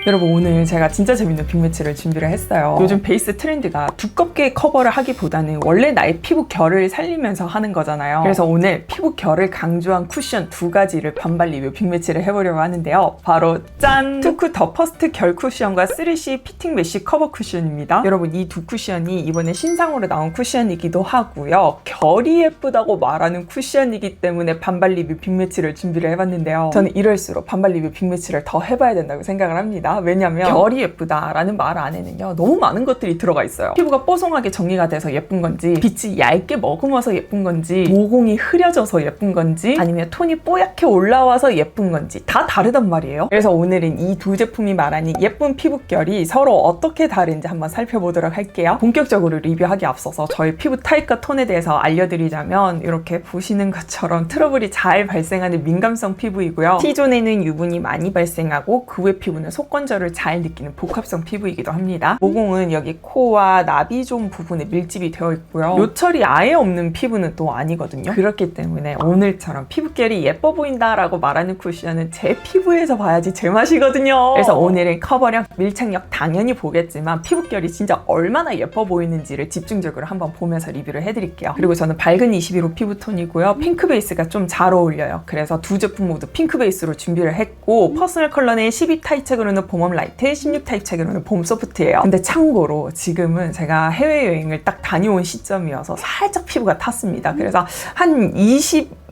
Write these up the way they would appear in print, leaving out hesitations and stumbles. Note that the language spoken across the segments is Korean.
여러분, 오늘 제가 진짜 재밌는 빅매치를 준비를 했어요. 요즘 베이스 트렌드가 두껍게 커버를 하기보다는 원래 나의 피부 결을 살리면서 하는 거잖아요. 그래서 오늘 피부 결을 강조한 쿠션 2가지를 반발 리뷰 빅매치를 해보려고 하는데요. 바로 짠! 투쿠 더 퍼스트 결 쿠션과 3C 피팅 메쉬 커버 쿠션입니다. 여러분, 이 두 쿠션이 이번에 신상으로 나온 쿠션이기도 하고요. 결이 예쁘다고 말하는 쿠션이기 때문에 반발 리뷰 빅매치를 준비를 해봤는데요. 저는 이럴수록 반발 리뷰 빅매치를 더 해봐야 된다고 생각을 합니다. 왜냐면 결이 예쁘다라는 말 안에는요, 너무 많은 것들이 들어가 있어요. 피부가 뽀송하게 정리가 돼서 예쁜 건지, 빛이 얇게 머금어서 예쁜 건지, 모공이 흐려져서 예쁜 건지, 아니면 톤이 뽀얗게 올라와서 예쁜 건지 다 다르단 말이에요. 그래서 오늘은 이 두 제품이 말하는 예쁜 피부결이 서로 어떻게 다른지 한번 살펴보도록 할게요. 본격적으로 리뷰하기 앞서서 저희 피부 타입과 톤에 대해서 알려드리자면, 이렇게 보시는 것처럼 트러블이 잘 발생하는 민감성 피부이고요. T존에는 유분이 많이 발생하고 그 외 피부는 속건조를 잘 느끼는 복합성 피부이기도 합니다. 모공은 여기 코와 나비존 부분에 밀집이 되어 있고요. 요철이 아예 없는 피부는 또 아니거든요. 그렇기 때문에 오늘처럼 피부결이 예뻐 보인다라고 말하는 쿠션은 제 피부에서 봐야지 제맛이거든요. 그래서 오늘은 커버력, 밀착력 당연히 보겠지만 피부결이 진짜 얼마나 예뻐 보이는지를 집중적으로 한번 보면서 리뷰를 해드릴게요. 그리고 저는 밝은 21호 피부톤이고요. 핑크 베이스가 좀 잘 어울려요. 그래서 두 제품 모두 핑크 베이스로 준비를 했고, 퍼스널 컬러는 12 타입 책으로는 봄웜 라이트, 16 타입 책으로는 봄 소프트예요. 근데 참고로 지금은 제가 해외여행을 딱 다녀온 시점이어서 살짝 피부가 탔습니다. 그래서 한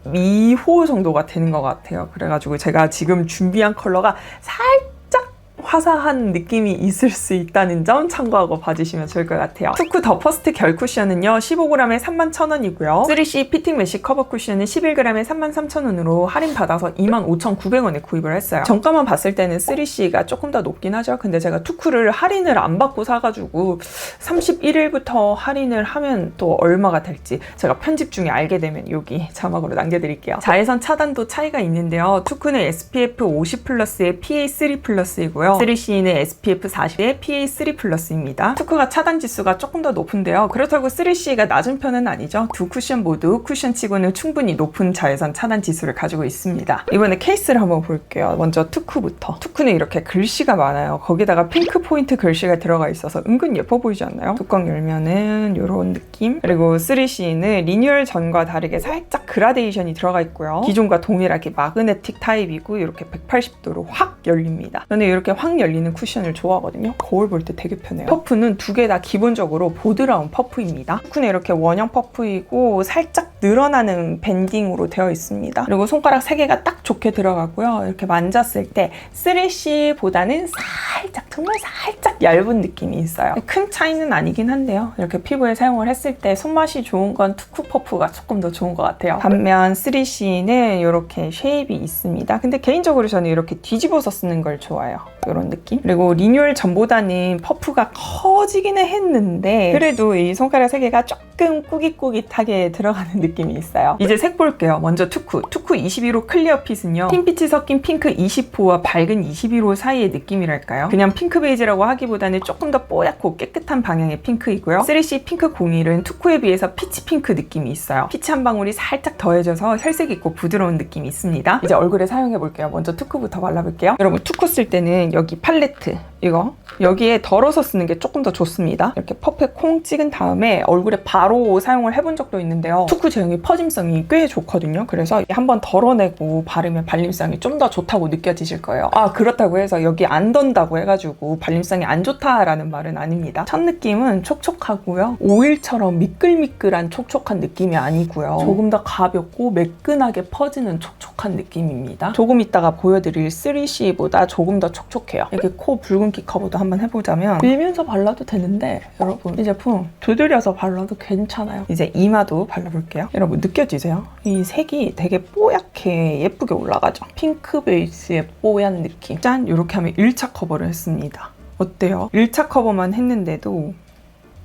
22호 정도가 되는 것 같아요. 그래가지고 제가 지금 준비한 컬러가 살짝 화사한 느낌이 있을 수 있다는 점 참고하고 봐주시면 좋을 것 같아요. 투쿠 더 퍼스트 결 쿠션은요, 15g에 31,000원이고요. 3C 피팅 메쉬 커버 쿠션은 11g에 33,000원으로 할인받아서 25,900원에 구입을 했어요. 정가만 봤을 때는 3C가 조금 더 높긴 하죠. 근데 제가 투쿠를 할인을 안 받고 사가지고 31일부터 할인을 하면 또 얼마가 될지 제가 편집 중에 알게 되면 여기 자막으로 남겨드릴게요. 자외선 차단도 차이가 있는데요. 투쿠는 SPF 50 플러스에 PA3 플러스이고요. 3C는 SPF 40에 PA3 플러스입니다. 투쿠가 차단 지수가 조금 더 높은데요. 그렇다고 3C가 낮은 편은 아니죠. 두 쿠션 모두 쿠션치고는 충분히 높은 자외선 차단 지수를 가지고 있습니다. 이번에 케이스를 한번 볼게요. 먼저 투쿠부터. 투쿠는 이렇게 글씨가 많아요. 거기다가 핑크 포인트 글씨가 들어가 있어서 은근 예뻐 보이지 않나요? 뚜껑 열면은 이런 느낌. 그리고 3C는 리뉴얼 전과 다르게 살짝 그라데이션이 들어가 있고요. 기존과 동일하게 마그네틱 타입이고 이렇게 180도로 확 열립니다. 저는 이렇게 확 열리는 쿠션을 좋아하거든요. 거울 볼 때 되게 편해요. 퍼프는 두 개 다 기본적으로 보드라운 퍼프입니다. 투쿠는 이렇게 원형 퍼프이고 살짝 늘어나는 밴딩으로 되어 있습니다. 그리고 손가락 3개가 딱 좋게 들어가고요. 이렇게 만졌을 때 3C보다는 살짝, 정말 살짝 얇은 느낌이 있어요. 큰 차이는 아니긴 한데요. 이렇게 피부에 사용을 했을 때 손맛이 좋은 건 투쿠 퍼프가 조금 더 좋은 것 같아요. 반면 3C는 이렇게 쉐입이 있습니다. 근데 개인적으로 저는 이렇게 뒤집어서 쓰는 걸 좋아해요. 이런 느낌? 그리고 리뉴얼 전보다는 퍼프가 커지기는 했는데 그래도 이 손가락 3개가 조금 꾸깃꾸깃하게 들어가는 느낌이 있어요. 이제 색 볼게요. 먼저 투쿠 21호 클리어 핏은요, 흰빛이 섞인 핑크 20호와 밝은 21호 사이의 느낌이랄까요? 그냥 핑크 베이지라고 하기보다는 조금 더 뽀얗고 깨끗한 방향의 핑크이고요. 3C 핑크 01은 투쿠에 비해서 피치 핑크 느낌이 있어요. 피치 한 방울이 살짝 더해져서 혈색 있고 부드러운 느낌이 있습니다. 이제 얼굴에 사용해 볼게요. 먼저 투쿠부터 발라볼게요. 여러분, 투쿠 쓸 때는 여기 팔레트 이거 여기에 덜어서 쓰는 게 조금 더 좋습니다. 이렇게 퍼프에 콩 찍은 다음에 얼굴에 바로 사용을 해본 적도 있는데요. 투쿠 제형이 퍼짐성이 꽤 좋거든요. 그래서 한번 덜어내고 바르면 발림성이 좀 더 좋다고 느껴지실 거예요. 아, 그렇다고 해서 여기 안 던다고 해가지고 발림성이 안 좋다라는 말은 아닙니다. 첫 느낌은 촉촉하고요. 오일처럼 미끌미끌한 촉촉한 느낌이 아니고요. 조금 더 가볍고 매끈하게 퍼지는 촉촉한 느낌입니다. 조금 이따가 보여드릴 3C보다 조금 더 촉촉해요. 이렇게 코 붉은기 커버도 한번 해보자면 밀면서 발라도 되는데 여러분, 이 제품 두드려서 발라도 괜찮아요. 이제 이마도 발라볼게요. 여러분, 느껴지세요? 이 색이 되게 뽀얗게 예쁘게 올라가죠? 핑크 베이스의 뽀얀 느낌. 짠! 이렇게 하면 1차 커버를 했습니다. 어때요? 1차 커버만 했는데도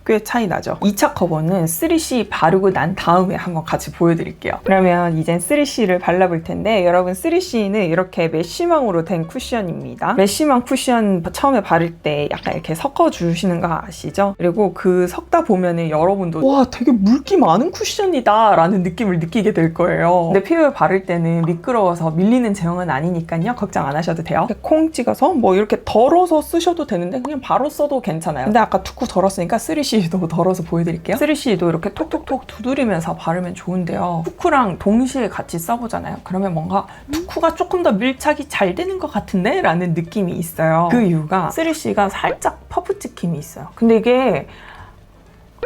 꽤 차이 나죠. 2차 커버는 3C 바르고 난 다음에 한번 같이 보여드릴게요. 그러면 이젠 3C를 발라볼 텐데 여러분 3C는 이렇게 메쉬망으로 된 쿠션입니다. 메쉬망 쿠션 처음에 바를 때 약간 이렇게 섞어주시는 거 아시죠? 그리고 그 섞다 보면은 여러분도 와 되게 물기 많은 쿠션이다 라는 느낌을 느끼게 될 거예요. 근데 피부에 바를 때는 미끄러워서 밀리는 제형은 아니니까요. 걱정 안 하셔도 돼요. 콩 찍어서 뭐 이렇게 덜어서 쓰셔도 되는데 그냥 바로 써도 괜찮아요. 근데 아까 투쿠 덜었으니까 3C도 덜어서 보여드릴게요. 3C도 이렇게 톡톡톡 두드리면서 바르면 좋은데요. 투쿠랑 동시에 같이 써보잖아요. 그러면 뭔가 투쿠가 조금 더 밀착이 잘 되는 것 같은데? 라는 느낌이 있어요. 그 이유가 3C가 살짝 퍼프 찍힘이 있어요. 근데 이게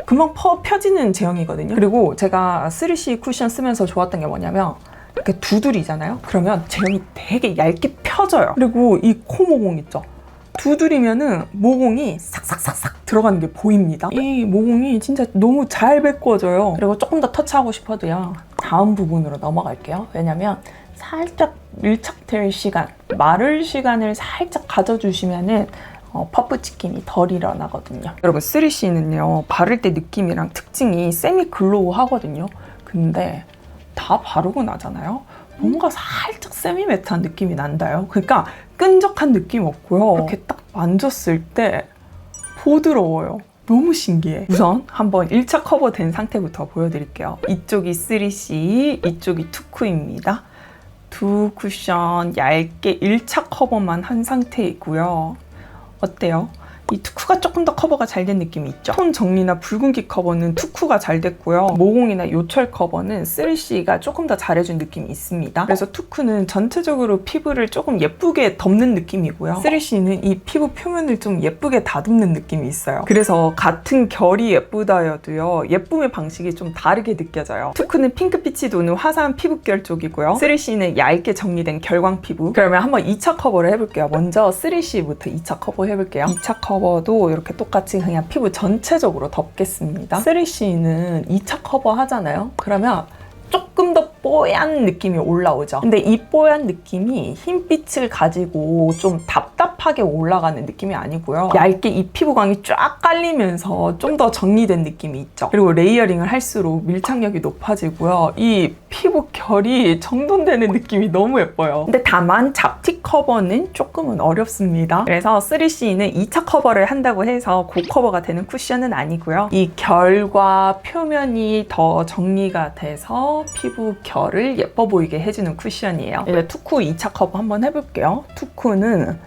금방 펴지는 제형이거든요. 그리고 제가 3C 쿠션 쓰면서 좋았던 게 뭐냐면 이렇게 두드리잖아요. 그러면 제형이 되게 얇게 펴져요. 그리고 이 코 모공 있죠? 두드리면은 모공이 싹싹싹싹 들어가는 게 보입니다. 이 모공이 진짜 너무 잘 메꿔져요. 그리고 조금 더 터치하고 싶어도요. 다음 부분으로 넘어갈게요. 왜냐면 살짝 밀착될 시간, 마를 시간을 살짝 가져주시면은 퍼프 찍힘이 덜 일어나거든요. 여러분 3C는요 바를 때 느낌이랑 특징이 세미 글로우 하거든요. 근데 다 바르고 나잖아요. 뭔가 살짝 세미 매트한 느낌이 난다요. 그러니까 끈적한 느낌 없고요. 이렇게 딱 만졌을 때 부드러워요. 너무 신기해. 우선 한번 1차 커버된 상태부터 보여드릴게요. 이쪽이 3C, 이쪽이 투쿠입니다. 두 쿠션 얇게 1차 커버만 한 상태이고요. 어때요? 이 투쿠가 조금 더 커버가 잘 된 느낌이 있죠? 톤 정리나 붉은기 커버는 투쿠가 잘 됐고요. 모공이나 요철 커버는 3C가 조금 더 잘해준 느낌이 있습니다. 그래서 투쿠는 전체적으로 피부를 조금 예쁘게 덮는 느낌이고요. 3C는 이 피부 표면을 좀 예쁘게 다듬는 느낌이 있어요. 그래서 같은 결이 예쁘다여도요. 예쁨의 방식이 좀 다르게 느껴져요. 투쿠는 핑크빛이 도는 화사한 피부결 쪽이고요. 3C는 얇게 정리된 결광 피부. 그러면 한번 2차 커버를 해볼게요. 먼저 3C부터 2차 커버 해볼게요. 2차 커버도 이렇게 똑같이 그냥 피부 전체적으로 덮겠습니다. 3C는 2차 커버 하잖아요. 그러면 조금 더 뽀얀 느낌이 올라오죠. 근데 이 뽀얀 느낌이 흰빛을 가지고 좀 답답하게 올라가는 느낌이 아니고요. 얇게 이 피부광이 쫙 깔리면서 좀 더 정리된 느낌이 있죠. 그리고 레이어링을 할수록 밀착력이 높아지고요. 이 피부 결이 정돈되는 느낌이 너무 예뻐요. 근데 다만 잡티 커버는 조금은 어렵습니다. 그래서 3C는 2차 커버를 한다고 해서 고커버가 되는 쿠션은 아니고요. 이 결과 표면이 더 정리가 돼서 피부 결을 예뻐 보이게 해주는 쿠션이에요. 이제 투쿠 2차 커버 한번 해볼게요. 투쿠는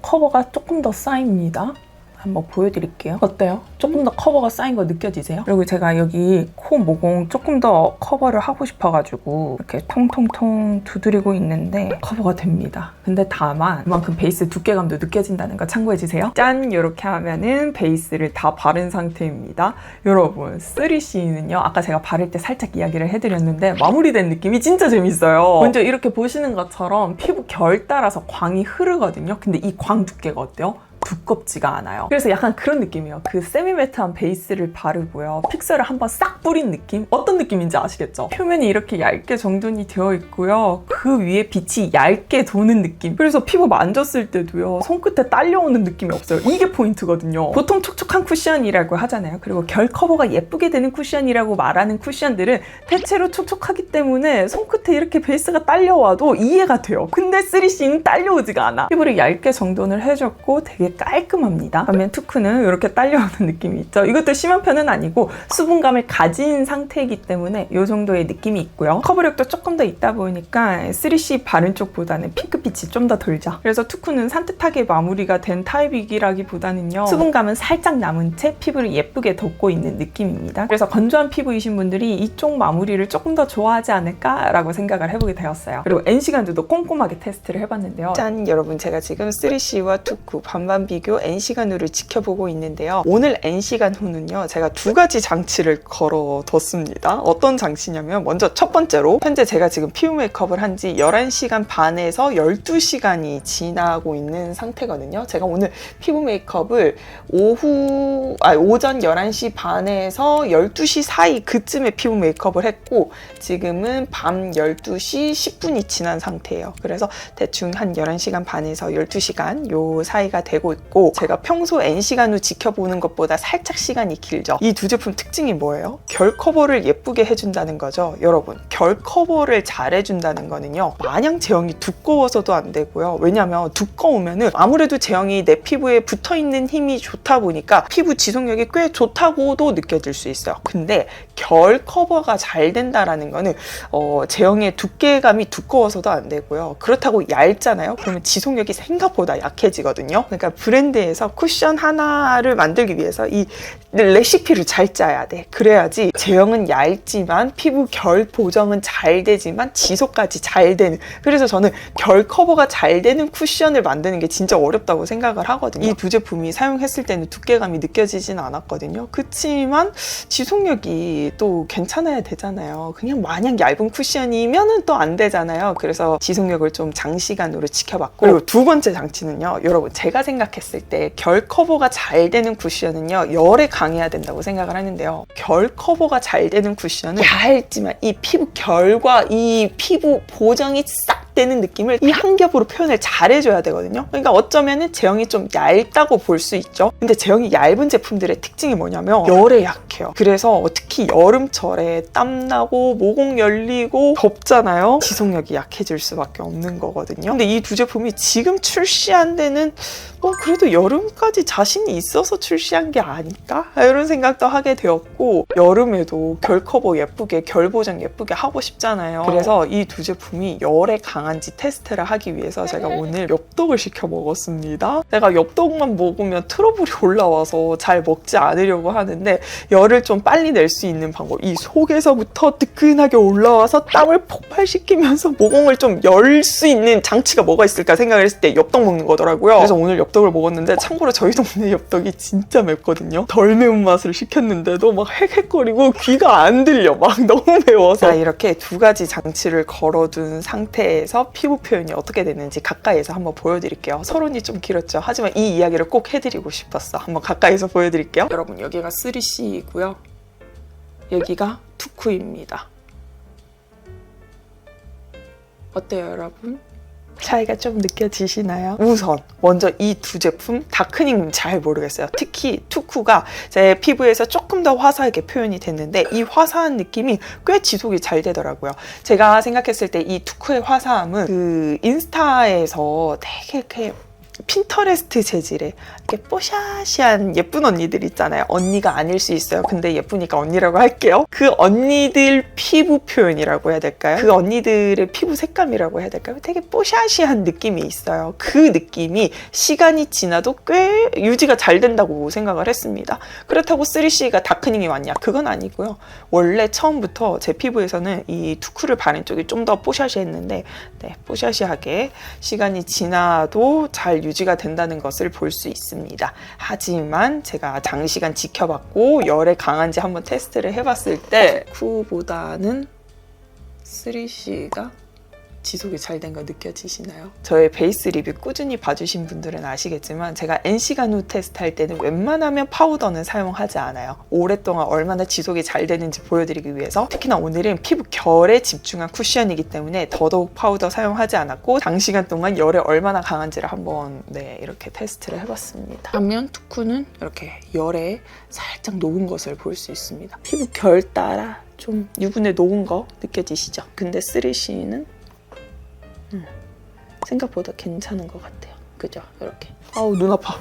커버가 조금 더 쌓입니다. 한번 보여드릴게요. 어때요? 조금 더 커버가 쌓인 거 느껴지세요? 그리고 제가 여기 코 모공 조금 더 커버를 하고 싶어가지고 이렇게 통통통 두드리고 있는데 커버가 됩니다. 근데 다만 그만큼 베이스 두께감도 느껴진다는 거 참고해주세요. 짠! 이렇게 하면은 베이스를 다 바른 상태입니다. 여러분 3C는요 아까 제가 바를 때 살짝 이야기를 해드렸는데 마무리된 느낌이 진짜 재밌어요. 먼저 이렇게 보시는 것처럼 피부 결 따라서 광이 흐르거든요. 근데 이 광 두께가 어때요? 두껍지가 않아요. 그래서 약간 그런 느낌이에요. 그 세미매트한 베이스를 바르고요. 픽서를 한번 싹 뿌린 느낌? 어떤 느낌인지 아시겠죠? 표면이 이렇게 얇게 정돈이 되어 있고요. 그 위에 빛이 얇게 도는 느낌. 그래서 피부 만졌을 때도요. 손끝에 딸려오는 느낌이 없어요. 이게 포인트거든요. 보통 촉촉한 쿠션이라고 하잖아요. 그리고 결 커버가 예쁘게 되는 쿠션이라고 말하는 쿠션들은 대체로 촉촉하기 때문에 손끝에 이렇게 베이스가 딸려와도 이해가 돼요. 근데 3C는 딸려오지가 않아. 피부를 얇게 정돈을 해줬고 되게 깔끔합니다. 반면 투쿠는 이렇게 딸려오는 느낌이 있죠. 이것도 심한 편은 아니고 수분감을 가진 상태이기 때문에 이 정도의 느낌이 있고요. 커버력도 조금 더 있다 보니까 3C 바른 쪽보다는 핑크빛이 좀 더 돌죠. 그래서 투쿠는 산뜻하게 마무리가 된 타입이기라기보다는요. 수분감은 살짝 남은 채 피부를 예쁘게 덮고 있는 느낌입니다. 그래서 건조한 피부이신 분들이 이쪽 마무리를 조금 더 좋아하지 않을까라고 생각을 해보게 되었어요. 그리고 N시간도도 꼼꼼하게 테스트를 해봤는데요. 짠! 여러분 제가 지금 3C와 투쿠 반반 비교 N시간 후를 지켜보고 있는데요. 오늘 N시간 후는요. 제가 두 가지 장치를 걸어뒀습니다. 어떤 장치냐면 먼저 첫 번째로 현재 제가 지금 피부 메이크업을 한 지 11시간 반에서 12시간이 지나고 있는 상태거든요. 제가 오늘 피부 메이크업을 오전 11시 반에서 12시 사이 그쯤에 피부 메이크업을 했고 지금은 밤 12시 10분이 지난 상태예요. 그래서 대충 한 11시간 반에서 12시간 요 사이가 되고 있고 제가 평소 N시간 후 지켜보는 것보다 살짝 시간이 길죠. 이 두 제품 특징이 뭐예요? 결 커버를 예쁘게 해준다는 거죠. 여러분, 결 커버를 잘 해준다는 거는요, 마냥 제형이 두꺼워서도 안 되고요. 왜냐면 두꺼우면은 아무래도 제형이 내 피부에 붙어있는 힘이 좋다 보니까 피부 지속력이 꽤 좋다고도 느껴질 수 있어요. 근데 결 커버가 잘 된다라는 거는 제형의 두께감이 두꺼워서도 안 되고요. 그렇다고 얇잖아요. 그러면 지속력이 생각보다 약해지거든요. 그러니까 브랜드에서 쿠션 하나를 만들기 위해서 이 레시피를 잘 짜야 돼. 그래야지 제형은 얇지만 피부 결 보정은 잘 되지만 지속까지 잘 되는, 그래서 저는 결 커버가 잘 되는 쿠션을 만드는 게 진짜 어렵다고 생각을 하거든요. 이 두 제품이 사용했을 때는 두께감이 느껴지진 않았거든요. 그치만 지속력이 또 괜찮아야 되잖아요. 그냥 마냥 얇은 쿠션이면은 또 안 되잖아요. 그래서 지속력을 좀 장시간으로 지켜봤고, 그리고 두 번째 장치는요, 여러분, 제가 생각했을 때 결 커버가 잘 되는 쿠션은요, 열에 강해야 된다고 생각을 하는데요. 결 커버가 잘 되는 쿠션은 얇지만 이 피부 결과 이 피부 보정이 싹 되는 느낌을 이 한 겹으로 표현을 잘 해줘야 되거든요. 그러니까 어쩌면은 제형이 좀 얇다고 볼 수 있죠. 근데 제형이 얇은 제품들의 특징이 뭐냐면 열에 약해요. 그래서 특히 여름철에 땀나고 모공 열리고 덥잖아요. 지속력이 약해질 수밖에 없는 거거든요. 근데 이 두 제품이 지금 출시한 데는 그래도 여름까지 자신이 있어서 출시한 게 아닐까? 이런 생각도 하게 되었고, 여름에도 결 커버 예쁘게, 결 보정 예쁘게 하고 싶잖아요. 그래서 이 두 제품이 열에 강한지 테스트를 하기 위해서 제가 오늘 엽떡을 시켜 먹었습니다. 제가 엽떡만 먹으면 트러블이 올라와서 잘 먹지 않으려고 하는데, 열을 좀 빨리 낼 수 있는 방법, 이 속에서부터 뜨끈하게 올라와서 땀을 폭발시키면서 모공을 좀 열 수 있는 장치가 뭐가 있을까 생각을 했을 때 엽떡 먹는 거더라고요. 그래서 오늘 엽떡을 먹었는데, 참고로 저희 동네 엽떡이 진짜 맵거든요. 덜 매운맛을 시켰는데도 막 헥헥거리고 귀가 안 들려. 막 너무 매워서. 자, 이렇게 두 가지 장치를 걸어둔 상태에서 피부 표현이 어떻게 되는지 가까이에서 한번 보여드릴게요. 서론이 좀 길었죠. 하지만 이 이야기를 꼭 해드리고 싶었어. 한번 가까이서 보여드릴게요. 여러분, 여기가 3C이고요. 여기가 투쿠입니다. 어때요, 여러분? 차이가 좀 느껴지시나요? 우선 먼저 이 두 제품 다크닝은 잘 모르겠어요. 특히 투쿠가 제 피부에서 조금 더 화사하게 표현이 됐는데, 이 화사한 느낌이 꽤 지속이 잘 되더라고요. 제가 생각했을 때 이 투쿠의 화사함은 그 인스타에서 되게 이렇게 핀터레스트 재질의 이렇게 뽀샤시한 예쁜 언니들 있잖아요. 언니가 아닐 수 있어요. 근데 예쁘니까 언니라고 할게요. 그 언니들 피부 표현이라고 해야 될까요? 그 언니들의 피부 색감이라고 해야 될까요? 되게 뽀샤시한 느낌이 있어요. 그 느낌이 시간이 지나도 꽤 유지가 잘 된다고 생각을 했습니다. 그렇다고 3C가 다크닝이 왔냐? 그건 아니고요. 원래 처음부터 제 피부에서는 이 투쿠를 바른 쪽이 좀 더 뽀샤시했는데, 네, 뽀샤시하게 시간이 지나도 잘 유지가 된다는 것을 볼 수 있습니다. 하지만 제가 장시간 지켜봤고 열에 강한지 한번 테스트를 해봤을 때 투쿠보다는 3C가 지속이 잘 된 거 느껴지시나요? 저의 베이스 리뷰 꾸준히 봐주신 분들은 아시겠지만, 제가 N시간 후 테스트할 때는 웬만하면 파우더는 사용하지 않아요. 오랫동안 얼마나 지속이 잘 되는지 보여드리기 위해서. 특히나 오늘은 피부 결에 집중한 쿠션이기 때문에 더더욱 파우더 사용하지 않았고, 장시간 동안 열에 얼마나 강한지를 한번 이렇게 테스트를 해봤습니다. 반면 투쿠는 이렇게 열에 살짝 녹은 것을 볼 수 있습니다. 피부 결 따라 좀 유분에 녹은 거 느껴지시죠? 근데 3C는 생각보다 괜찮은 것 같아요. 그죠? 이렇게. 아우, 눈 아파.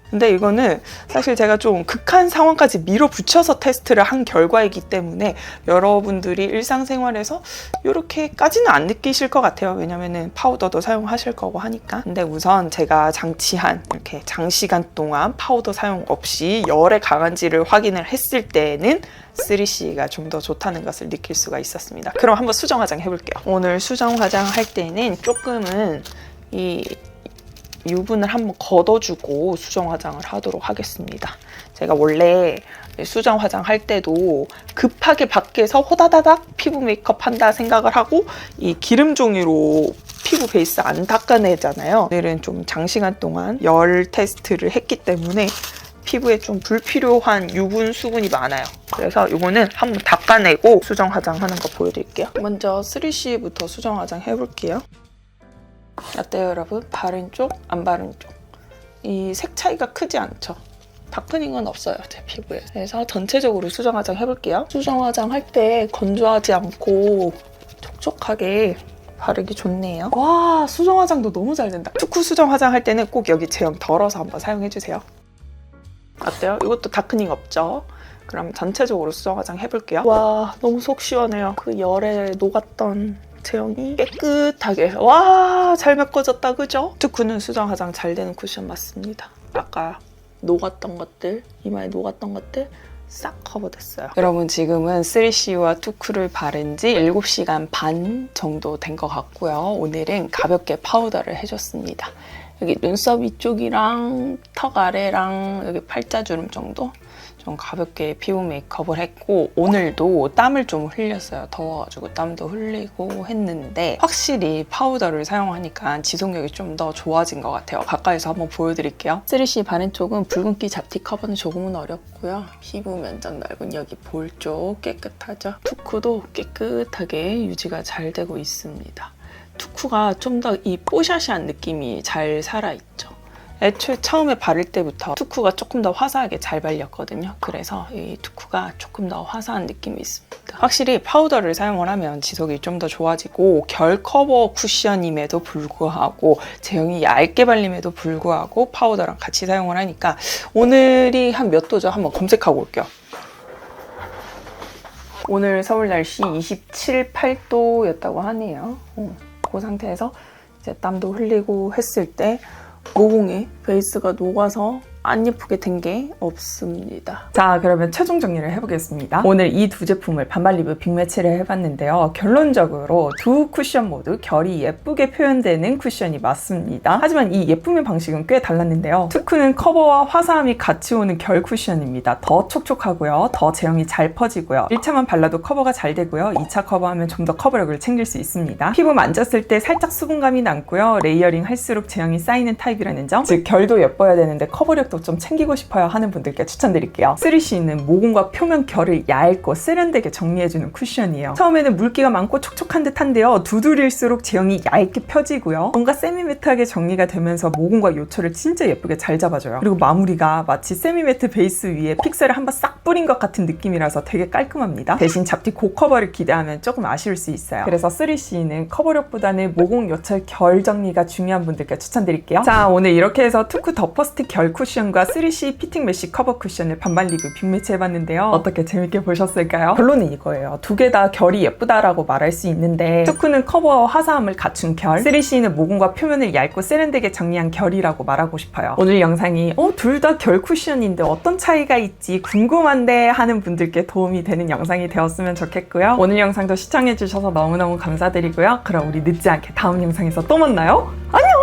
근데 이거는 사실 제가 좀 극한 상황까지 밀어붙여서 테스트를 한 결과이기 때문에 여러분들이 일상생활에서 이렇게까지는 안 느끼실 것 같아요. 왜냐면은 파우더도 사용하실 거고 하니까. 근데 우선 제가 장치한 이렇게 장시간 동안 파우더 사용 없이 열에 강한지를 확인을 했을 때는 3C가 좀 더 좋다는 것을 느낄 수가 있었습니다. 그럼 한번 수정 화장 해볼게요. 오늘 수정 화장 할 때는 조금은 이 유분을 한번 걷어주고 수정 화장을 하도록 하겠습니다. 제가 원래 수정 화장 할 때도 급하게 밖에서 호다다닥 피부 메이크업 한다 생각을 하고 이 기름 종이로 피부 베이스 안 닦아내잖아요. 오늘은 좀 장시간 동안 열 테스트를 했기 때문에 피부에 좀 불필요한 유분, 수분이 많아요. 그래서 이거는 한번 닦아내고 수정 화장하는 거 보여드릴게요. 먼저 3C부터 수정 화장 해볼게요. 어때요 여러분? 바른 쪽, 안 바른 쪽. 이 색 차이가 크지 않죠? 다크닝 은 없어요 제 피부에. 그래서 전체적으로 수정 화장 해볼게요. 수정 화장 할 때 건조하지 않고 촉촉하게 바르기 좋네요. 와, 수정 화장도 너무 잘 된다. 투쿠 수정 화장 할 때는 꼭 여기 제형 덜어서 한번 사용해주세요. 어때요? 이것도 다크닝 없죠? 그럼 전체적으로 수정 화장 해볼게요. 와, 너무 속 시원해요. 그 열에 녹았던 제형이 깨끗하게. 와, 잘 메꿔졌다, 그죠? 투쿠는 수정 화장 잘 되는 쿠션 맞습니다. 아까 녹았던 것들, 이마에 녹았던 것들 싹 커버됐어요. 여러분 지금은 3CE와 투쿠를 바른 지 7시간 반 정도 된 것 같고요. 오늘은 가볍게 파우더를 해줬습니다. 여기 눈썹 위쪽이랑 턱 아래랑 여기 팔자주름 정도 좀 가볍게 피부 메이크업을 했고, 오늘도 땀을 좀 흘렸어요. 더워가지고 땀도 흘리고 했는데 확실히 파우더를 사용하니까 지속력이 좀 더 좋아진 것 같아요. 가까이서 한번 보여드릴게요. 3CE 바른 쪽은 붉은기 잡티 커버는 조금은 어렵고요. 피부 면적 넓은 여기 볼 쪽 깨끗하죠. 투쿠도 깨끗하게 유지가 잘 되고 있습니다. 투쿠가 좀 더 이 뽀샤시한 느낌이 잘 살아있죠. 애초에 처음에 바를 때부터 투쿠가 조금 더 화사하게 잘 발렸거든요. 그래서 이 투쿠가 조금 더 화사한 느낌이 있습니다. 확실히 파우더를 사용을 하면 지속이 좀 더 좋아지고, 결 커버 쿠션임에도 불구하고 제형이 얇게 발림에도 불구하고 파우더랑 같이 사용을 하니까 오늘이 한 몇 도죠? 한번 검색하고 올게요. 오늘 서울 날씨 27, 8도였다고 하네요. 그 상태에서 이제 땀도 흘리고 했을 때 모공에 베이스가 녹아서 안 예쁘게 된 게 없습니다. 자, 그러면 최종 정리를 해보겠습니다. 오늘 이 두 제품을 반반 리뷰 빅매치를 해봤는데요. 결론적으로 두 쿠션 모두 결이 예쁘게 표현되는 쿠션이 맞습니다. 하지만 이 예쁨의 방식은 꽤 달랐는데요. 투쿠는 커버와 화사함이 같이 오는 결 쿠션입니다. 더 촉촉하고요. 더 제형이 잘 퍼지고요. 1차만 발라도 커버가 잘 되고요. 2차 커버하면 좀 더 커버력을 챙길 수 있습니다. 피부 만졌을 때 살짝 수분감이 남고요. 레이어링 할수록 제형이 쌓이는 타입이라는 점, 즉 결도 예뻐야 되는데 커버력도 좀 챙기고 싶어요 하는 분들께 추천드릴게요. 3CE는 모공과 표면 결을 얇고 세련되게 정리해주는 쿠션이에요. 처음에는 물기가 많고 촉촉한 듯한데요. 두드릴수록 제형이 얇게 펴지고요. 뭔가 세미매트하게 정리가 되면서 모공과 요철을 진짜 예쁘게 잘 잡아줘요. 그리고 마무리가 마치 세미매트 베이스 위에 픽셀을 한번 싹 뿌린 것 같은 느낌이라서 되게 깔끔합니다. 대신 잡티 고커버를 기대하면 조금 아쉬울 수 있어요. 그래서 3CE는 커버력보다는 모공, 요철, 결 정리가 중요한 분들께 추천드릴게요. 자, 오늘 이렇게 해서 투쿠 더 퍼스트 결 쿠션과 3CE 피팅 메쉬 커버 쿠션을 반반 리뷰 빅매치 해봤는데요. 어떻게 재밌게 보셨을까요? 결론은 이거예요. 두 개 다 결이 예쁘다라고 말할 수 있는데, 투쿠는 커버와 화사함을 갖춘 결, 3CE는 모공과 표면을 얇고 세련되게 정리한 결이라고 말하고 싶어요. 오늘 영상이 둘 다 결 쿠션인데 어떤 차이가 있지 궁금한데 하는 분들께 도움이 되는 영상이 되었으면 좋겠고요. 오늘 영상도 시청해주셔서 너무너무 감사드리고요. 그럼 우리 늦지 않게 다음 영상에서 또 만나요. 안녕!